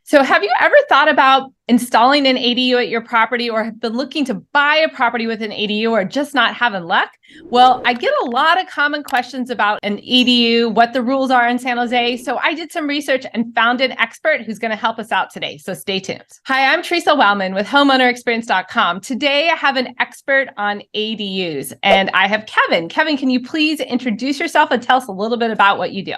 So have you ever thought about installing an ADU at your property or have been looking to buy a property with an ADU or just not having luck? Well, I get a lot of common questions about an ADU, what the rules are in San Jose. So I did some research and found an expert who's going to help us out today. So stay tuned. Hi, I'm Theresa Wellman with homeownerexperience.com. Today I have an expert on ADUs and I have Kevin. Kevin, can you please introduce yourself and tell us a little bit about what you do?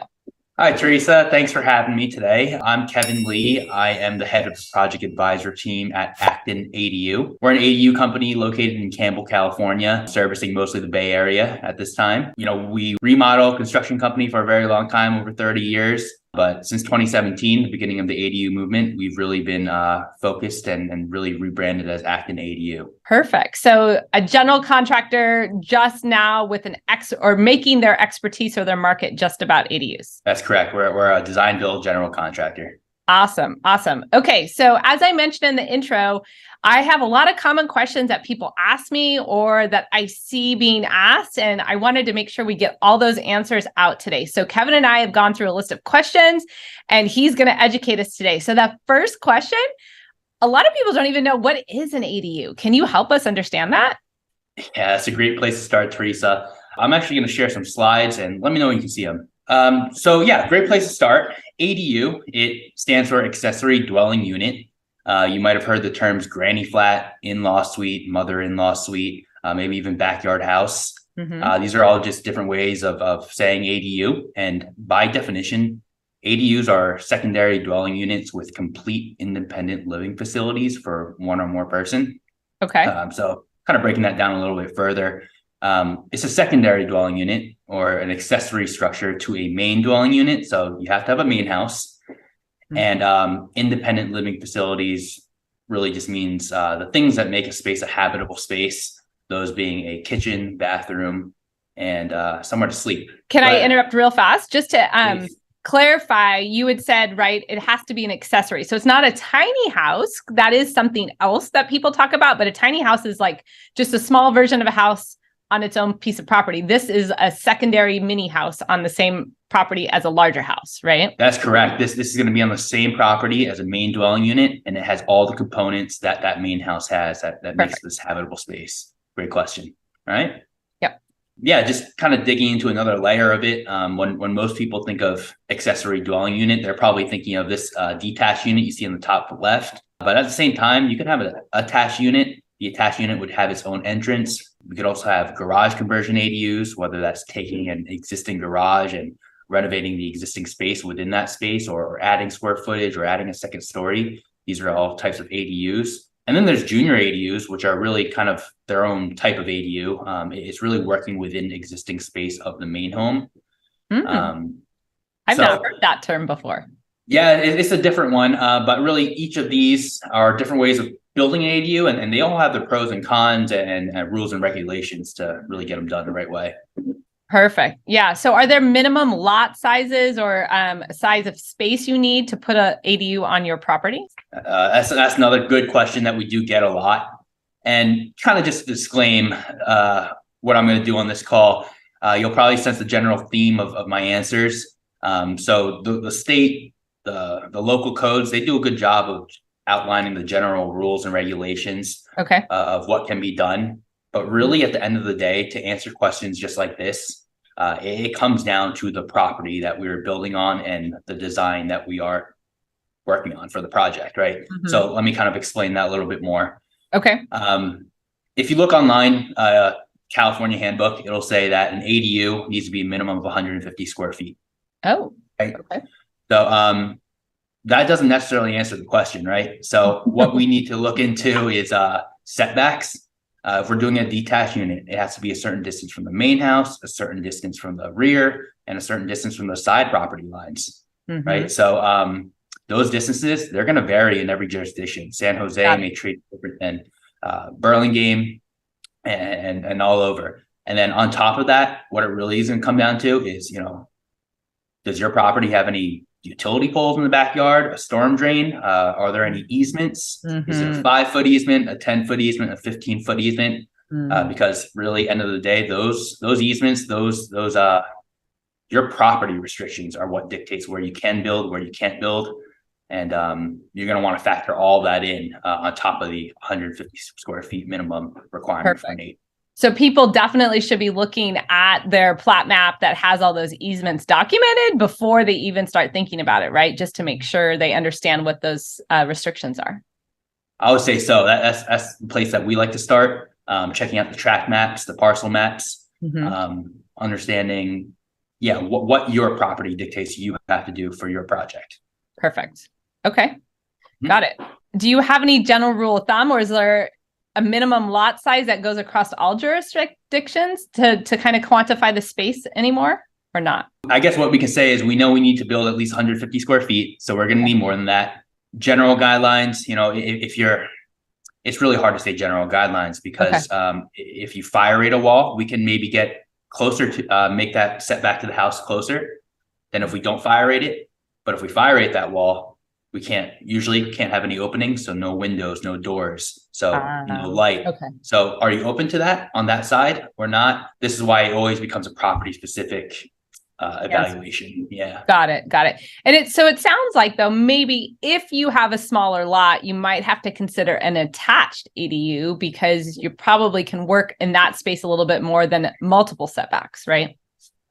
Hi, Theresa. Thanks for having me today. I'm Kevin Lee. I am the head of the project advisor team at Acton ADU. We're an ADU company located in Campbell, California, servicing mostly the Bay Area at this time. We remodel construction company for a very long time, over 30 years. But since 2017, the beginning of the ADU movement, we've really been focused and really rebranded as Acton ADU. Perfect. So a general contractor just now with making their expertise or their market just about ADUs. That's correct. We're a design build general contractor. Awesome. Okay. So as I mentioned in the intro, I have a lot of common questions that people ask me or that I see being asked, and I wanted to make sure we get all those answers out today. So Kevin and I have gone through a list of questions, and he's going to educate us today. So that first question, a lot of people don't even know what is an ADU. Can you help us understand that? Yeah, that's a great place to start, Theresa. I'm actually going to share some slides, and let me know when you can see them. Great place to start. ADU, it stands for Accessory Dwelling Unit. You might have heard the terms granny flat, in-law suite, mother-in-law suite, maybe even backyard house. Mm-hmm. These are all just different ways of saying ADU. And by definition, ADUs are secondary dwelling units with complete independent living facilities for one or more person. Okay. So kind of breaking that down a little bit further. It's a secondary dwelling unit or an accessory structure to a main dwelling unit. So you have to have a main house. And independent living facilities really just means the things that make a space a habitable space, those being a kitchen, bathroom, and somewhere to sleep. Can I interrupt real fast? Just to clarify, you had said, right, it has to be an accessory. So it's not a tiny house. That is something else that people talk about, but a tiny house is like just a small version of a house on its own piece of property. This is a secondary mini house on the same property as a larger house, right? That's correct. This is going to be on the same property as a main dwelling unit, and it has all the components that main house has that makes this habitable space. Great question. All right. Yep. Yeah, just kind of digging into another layer of it. When most people think of accessory dwelling unit, they're probably thinking of this detached unit you see in the top left. But at the same time, you could have an attached unit. The attached unit would have its own entrance. We could also have garage conversion ADUs, whether that's taking an existing garage and renovating the existing space within that space or adding square footage or adding a second story. These are all types of ADUs. And then there's junior ADUs, which are really kind of their own type of ADU. It's really working within existing space of the main home. I've not heard that term before. Yeah, it's a different one, but really each of these are different ways of building an ADU, and they all have their pros and cons and rules and regulations to really get them done the right way. Perfect. Yeah. So are there minimum lot sizes or size of space you need to put an ADU on your property? That's another good question that we do get a lot. And kind of just disclaim what I'm going to do on this call. You'll probably sense the general theme of my answers. So the state, the local codes, they do a good job of outlining the general rules and regulations of what can be done. But really, at the end of the day, to answer questions just like this, it comes down to the property that we are building on and the design that we are working on for the project, right? Mm-hmm. So let me kind of explain that a little bit more. Okay. If you look online, California handbook, it'll say that an ADU needs to be a minimum of 150 square feet. Oh, right? Okay. So that doesn't necessarily answer the question, right? So what we need to look into is setbacks. If we're doing a detached unit, it has to be a certain distance from the main house, a certain distance from the rear, and a certain distance from the side property lines, right? So those distances, they're going to vary in every jurisdiction. San Jose may treat it different than Burlingame and all over. And then on top of that, what it really is going to come down to is, does your property have any utility poles in the backyard, a storm drain? Are there any easements? Mm-hmm. Is it a 5-foot easement, a 10-foot easement, a 15-foot easement? Mm-hmm. Because really, end of the day, those easements, those your property restrictions are what dictates where you can build, where you can't build. And you're going to want to factor all that in on top of the 150 square feet minimum requirement for an ADU. So people definitely should be looking at their plat map that has all those easements documented before they even start thinking about it, right? Just to make sure they understand what those restrictions are. I would say so. That's the place that we like to start, checking out the tract maps, the parcel maps, understanding, what your property dictates you have to do for your project. Perfect. Okay. Got it. Do you have any general rule of thumb, or is there a minimum lot size that goes across all jurisdictions to kind of quantify the space anymore, or not? I guess what we can say is we know we need to build at least 150 square feet. So we're going to need more than that. General guidelines, it's really hard to say general guidelines because if you fire rate a wall, we can maybe get closer to make that setback to the house closer than if we don't fire rate it. But if we fire rate that wall, we can't have any openings. So no windows, no doors. So no light. Okay. So are you open to that on that side or not? This is why it always becomes a property specific evaluation. Yeah. Got it. And so it sounds like, though, maybe if you have a smaller lot, you might have to consider an attached ADU because you probably can work in that space a little bit more than multiple setbacks, right?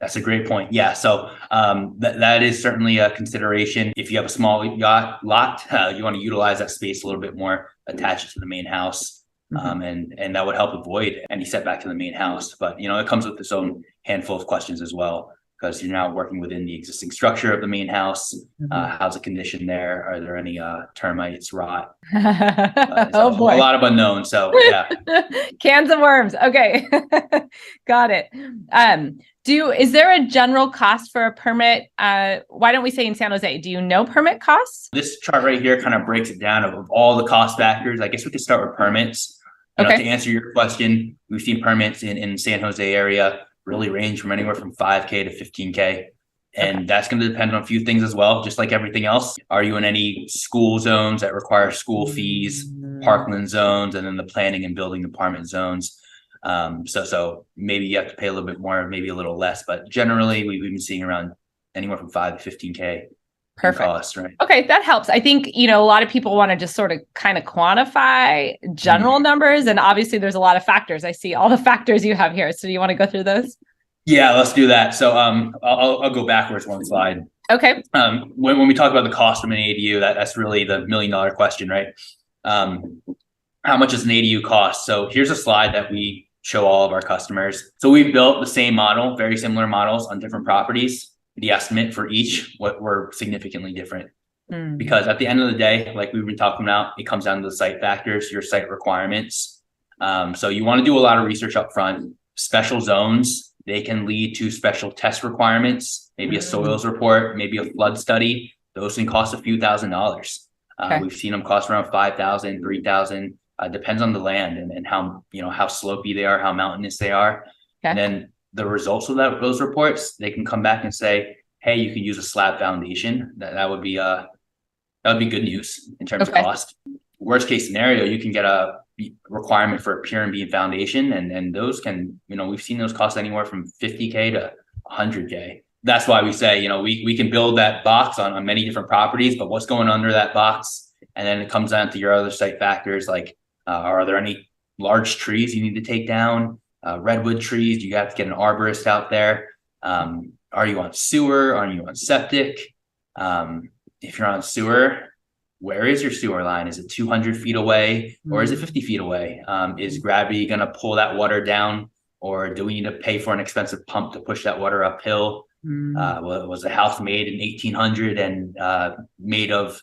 That's a great point. Yeah. So that is certainly a consideration. If you have a small lot, you want to utilize that space a little bit more, attach it to the main house. And that would help avoid any setback to the main house. But, it comes with its own handful of questions as well, because you're now working within the existing structure of the main house. How's the condition there? Are there any termites, rot? Oh boy, a lot of unknowns. So yeah, cans of worms. Okay, got it. Is there a general cost for a permit? Why don't we say in San Jose? Do you know permit costs? This chart right here kind of breaks it down of all the cost factors. I guess we could start with permits. To answer your question, we've seen permits in San Jose area really range from anywhere from 5K to 15K. And that's going to depend on a few things as well, just like everything else. Are you in any school zones that require school fees, parkland zones, and then the planning and building department zones? So maybe you have to pay a little bit more, maybe a little less, but generally we've been seeing around anywhere from 5 to 15K. Perfect. Cost, right? Okay, that helps. I think, a lot of people want to just sort of kind of quantify general numbers, and obviously there's a lot of factors. I see all the factors you have here. So do you want to go through those? Yeah, let's do that. So I'll go backwards one slide. Okay. When we talk about the cost of an ADU, that's really the $1 million question, right? How much does an ADU cost? So here's a slide that we show all of our customers. So we've built the same model, very similar models on different properties. The estimate for each were significantly different because at the end of the day, like we've been talking about, it comes down to the site factors, your site requirements. So you want to do a lot of research up front. Special zones, they can lead to special test requirements, maybe a soils report, maybe a flood study. Those can cost a few $1,000s. We've seen them cost around $5,000, $3,000. Depends on the land and how slopey they are, how mountainous they are. And then the results of those reports, they can come back and say, hey, you can use a slab foundation. That would be good news in terms of cost. Worst case scenario, you can get a requirement for a pier and beam foundation, and those can, we've seen those cost anywhere from 50K to 100K. That's why we say, we can build that box on many different properties, but what's going under that box? And then it comes down to your other site factors, like are there any large trees you need to take down? Redwood trees, you have to get an arborist out there. Are you on sewer? Are you on septic? If you're on sewer, where is your sewer line? Is it 200 feet away or is it 50 feet away? Is gravity going to pull that water down, or do we need to pay for an expensive pump to push that water uphill? Was the house made in 1800 and made of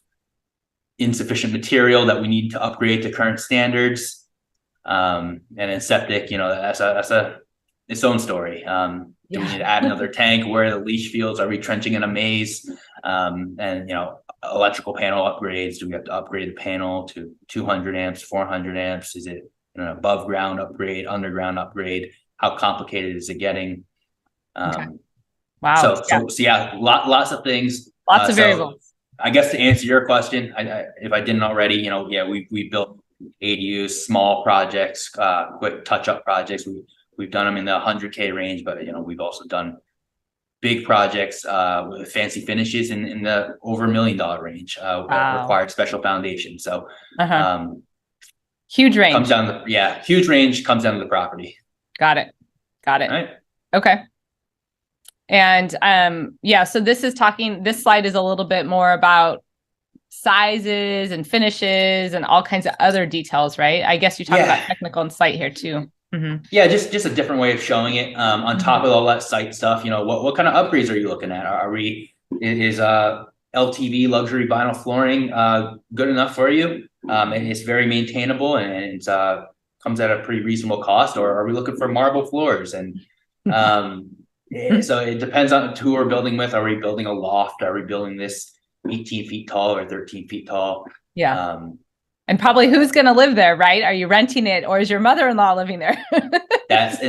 insufficient material that we need to upgrade to current standards? And in septic, that's its own story. Do we need to add another tank? Where are the leach fields? Are we trenching in a maze? And electrical panel upgrades. Do we have to upgrade the panel to 200 amps, 400 amps? Is it an above ground upgrade, underground upgrade? How complicated is it getting? Wow. So yeah, lots of things. Lots of variables. I guess to answer your question, if I didn't already, we built ADUs, small projects, quick touch-up projects. We've done them in the 100K range, but we've also done big projects with fancy finishes in the over $1 million range that Wow. required special foundation. So huge range. Comes down to huge range, comes down to the property. Got it. All right. Okay. And so this slide is a little bit more about sizes and finishes and all kinds of other details, right? I guess you talk about technical and site here too. Yeah, just a different way of showing it. On top of all that site stuff, what kind of upgrades are you looking at? Is LTV luxury vinyl flooring good enough for you? It's very maintainable and it's comes at a pretty reasonable cost, or are we looking for marble floors? And so it depends on who we're building with. Are we building a loft? Are we building this 18 feet tall or 13 feet tall? Yeah. And probably who's going to live there, right? Are you renting it, or is your mother-in-law living there? That's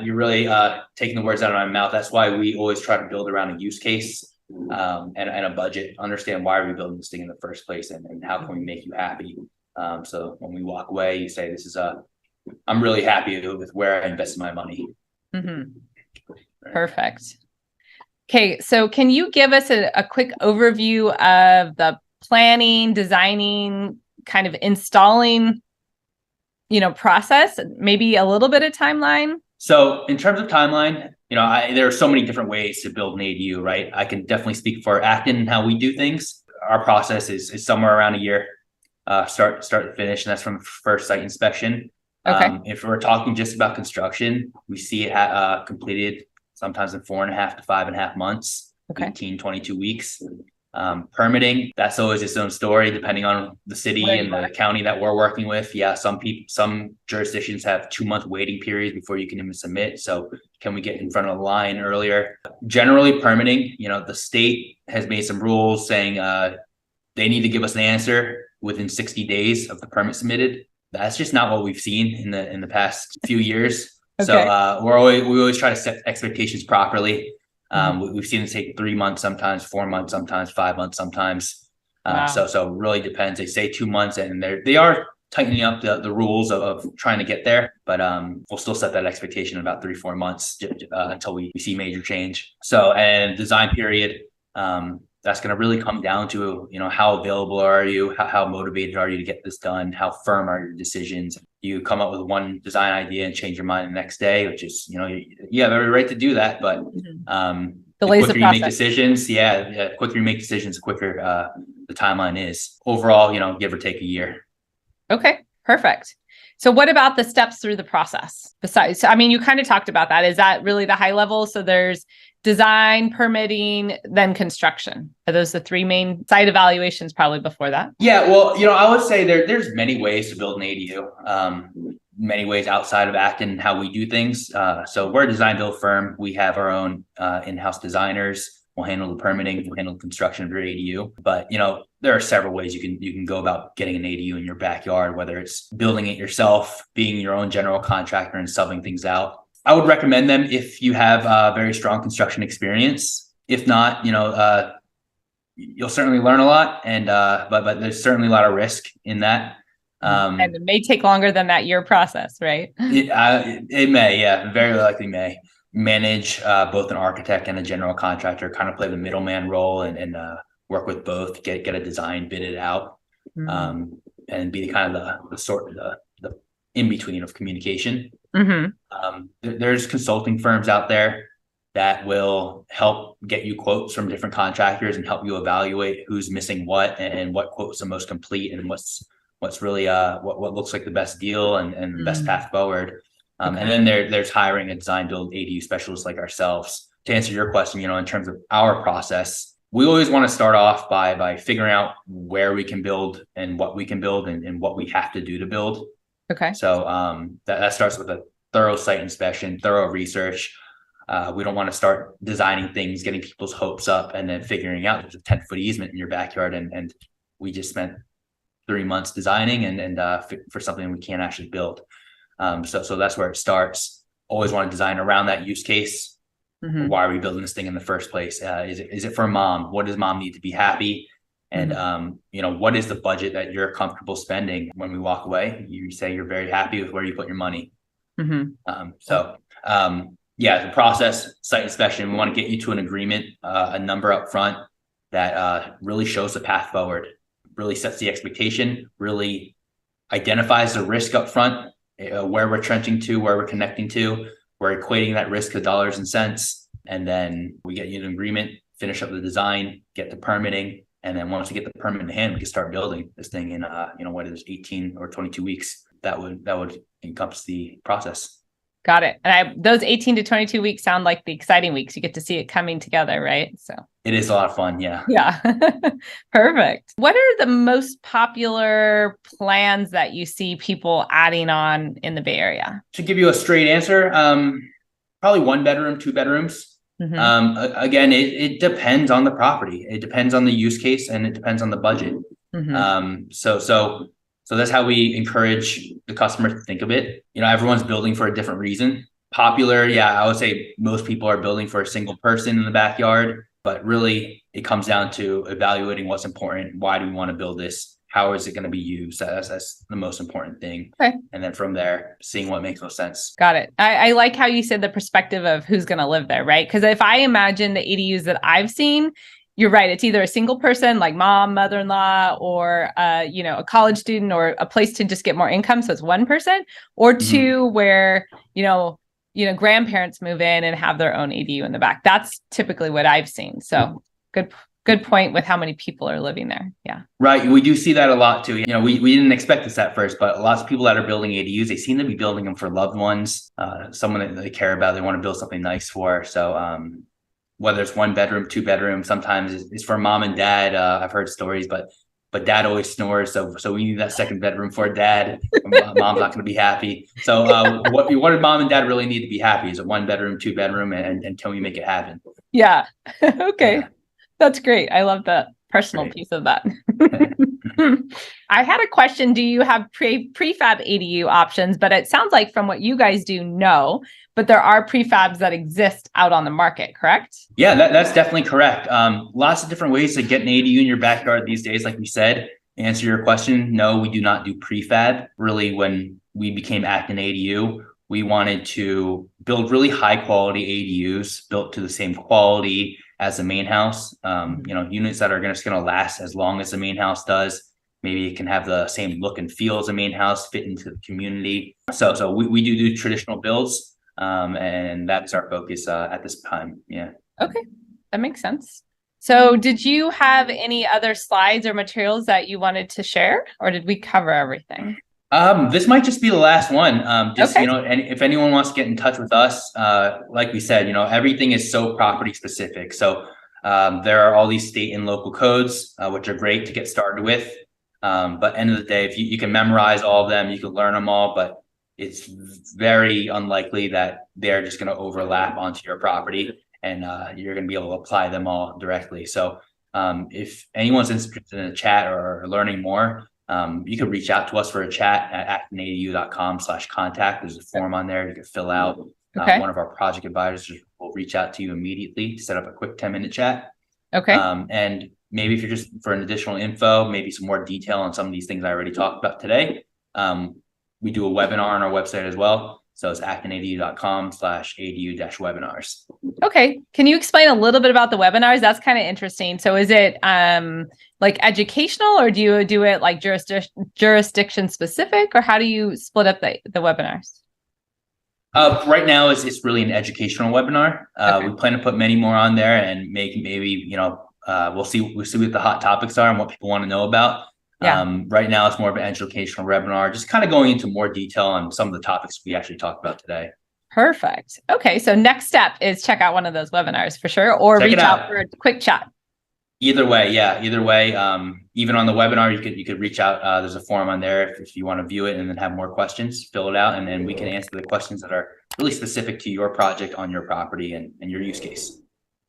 you're really taking the words out of my mouth. That's why we always try to build around a use case and a budget. Understand why are we building this thing in the first place, and how can we make you happy? So when we walk away, you say, I'm really happy with where I invested my money. Perfect. Okay, so can you give us a quick overview of the planning, designing, kind of installing, process, maybe a little bit of timeline? So in terms of timeline, there are so many different ways to build an ADU, right? I can definitely speak for Acton and how we do things. Our process is somewhere around a year, start to finish, and that's from first site inspection. Okay. If we're talking just about construction, we see it completed sometimes in 4.5 to 5.5 months, 18, 22 weeks. Permitting, that's always its own story, depending on the city and the county that we're working with. Yeah, some jurisdictions have 2-month waiting periods before you can even submit. So can we get in front of the line earlier? Generally, permitting, the state has made some rules saying they need to give us an answer within 60 days of the permit submitted. That's just not what we've seen in the past few years. Okay. So we always try to set expectations properly. We've seen it take 3 months, sometimes 4 months, sometimes 5 months, sometimes. Wow. So it really depends. They say 2 months, and they are tightening up the rules of trying to get there. But we'll still set that expectation in about 3-4 months until we see major change. So, and design period, that's going to really come down to, how available are you? How motivated are you to get this done? How firm are your decisions? You come up with one design idea and change your mind the next day, which is, you have every right to do that. But the quicker you make decisions, the quicker you make decisions, the quicker the timeline is. Overall, give or take a year. Okay, perfect. So what about the steps through the process? Besides, you kind of talked about that. Is that really the high level? So there's design, permitting, then construction. Are those the 3 main site evaluations probably before that? Yeah, well, I would say there's many ways to build an ADU, many ways outside of Acton and how we do things. So we're a design build firm. We have our own in-house designers. We'll handle the permitting, we'll handle the construction of your ADU. But, there are several ways you can go about getting an ADU in your backyard, whether it's building it yourself, being your own general contractor and subbing things out. I would recommend them if you have very strong construction experience. If not, you'll certainly learn a lot, and but there's certainly a lot of risk in that. And it may take longer than that year process, right? It may, very likely may. Manage both an architect and a general contractor, kind of play the middleman role and work with both, get a design, bid it out, and be kind of the in-between of communication. There's consulting firms out there that will help get you quotes from different contractors and help you evaluate who's missing what and what quote's the most complete and what's really what looks like the best deal and the best path forward. And then there's hiring a design build ADU specialist like ourselves. To answer your question, in terms of our process, we always want to start off by figuring out where we can build and what we can build and what we have to do to build. Okay. So that starts with a thorough site inspection, thorough research. We don't want to start designing things, getting people's hopes up, and then figuring out there's a 10-foot easement in your backyard, and we just spent 3 months designing and for something we can't actually build. So that's where it starts. Always want to design around that use case. Why are we building this thing in the first place? Is it for mom? What does mom need to be happy? And what is the budget that you're comfortable spending when we walk away? You say you're very happy with where you put your money. Yeah, the process, site inspection, we want to get you to an agreement, a number up front that really shows the path forward, really sets the expectation, really identifies the risk up front, where we're trenching to, where we're connecting to, we're equating that risk to dollars and cents, and then we get you an agreement, finish up the design, get the permitting, and then once we get the permit in hand, we can start building this thing in whether it's 18 or 22 weeks. That would encompass the process. Got it. And those 18 to 22 weeks sound like the exciting weeks. You get to see it coming together, right? So it is a lot of fun. Yeah. Yeah. Perfect. What are the most popular plans that you see people adding on in the Bay Area? To give you a straight answer, probably 1 bedroom, 2 bedrooms. Mm-hmm. Again, it depends on the property. It depends on the use case, and it depends on the budget. Mm-hmm. So that's how we encourage the customer to think of it. Everyone's building for a different reason. Popular, yeah, I would say most people are building for a single person in the backyard, but really it comes down to evaluating what's important. Why do we want to build this? How is it going to be used? That's the most important thing. Okay. And then from there, seeing what makes most sense. Got it. I like how you said the perspective of who's going to live there, right? Because if I imagine the ADUs that I've seen, you're right. It's either a single person like mom, mother-in-law, or a college student, or a place to just get more income. So it's one person, or two where grandparents move in and have their own ADU in the back. That's typically what I've seen. So good point with how many people are living there. Yeah. Right. We do see that a lot too. We didn't expect this at first, but lots of people that are building ADUs, they seem to be building them for loved ones, someone that they care about, they want to build something nice for. So whether it's 1 bedroom, 2 bedroom, sometimes it's for mom and dad. I've heard stories, but dad always snores. So we need that second bedroom for dad. Mom's not going to be happy. So what did mom and dad really need to be happy? Is it 1 bedroom, 2 bedroom, and until we make it happen? Yeah. Okay. Yeah. That's great. I love the personal piece of that. I had a question. Do you have prefab ADU options? But it sounds like from what you guys do, no. But there are prefabs that exist out on the market, correct? Yeah, that's definitely correct. Lots of different ways to get an ADU in your backyard these days. Like we said, to answer your question, no, we do not do prefab. Really, when we became Acton ADU, we wanted to build really high quality ADUs built to the same quality as the main house. Units that are just going to last as long as the main house does. Maybe it can have the same look and feel as the main house, fit into the community. So we do traditional builds. And that's our focus at this time. Yeah. Okay. That makes sense. So did you have any other slides or materials that you wanted to share, or did we cover everything? This might just be the last one. Okay. And if anyone wants to get in touch with us, like we said, everything is so property specific. So there are all these state and local codes, which are great to get started with. But end of the day, if you can memorize all of them, you can learn them all, but it's very unlikely that they're just going to overlap onto your property, and you're going to be able to apply them all directly. So if anyone's interested in a chat or learning more, you can reach out to us for a chat at actonadu.com/contact. There's a form on there you can fill out. Okay. One of our project advisors will reach out to you immediately to set up a quick 10-minute chat. Okay. And maybe if you're just for an additional info, maybe some more detail on some of these things I already talked about today, we do a webinar on our website as well. So it's actonadu.com/adu-webinars. Okay. Can you explain a little bit about the webinars? That's kind of interesting. So is it like educational, or do you do it like jurisdiction specific, or how do you split up the webinars? Right now it's really an educational webinar. Okay. We plan to put many more on there and maybe we'll see what the hot topics are and what people want to know about. Yeah. Right now it's more of an educational webinar, just kind of going into more detail on some of the topics we actually talked about today. Perfect. Okay. So next step is check out one of those webinars for sure, or reach out for a quick chat. Either way. Yeah. Either way. Even on the webinar, you could reach out. There's a form on there if you want to view it and then have more questions, fill it out, and then we can answer the questions that are really specific to your project on your property and your use case.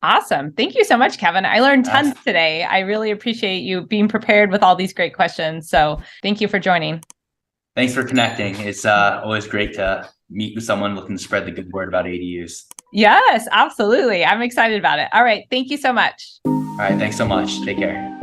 Awesome. Thank you so much, Kevin. I learned tons today. I really appreciate you being prepared with all these great questions. So thank you for joining. Thanks for connecting. It's always great to meet with someone looking to spread the good word about ADUs. Yes, absolutely. I'm excited about it. All right. Thank you so much. All right. Thanks so much. Take care.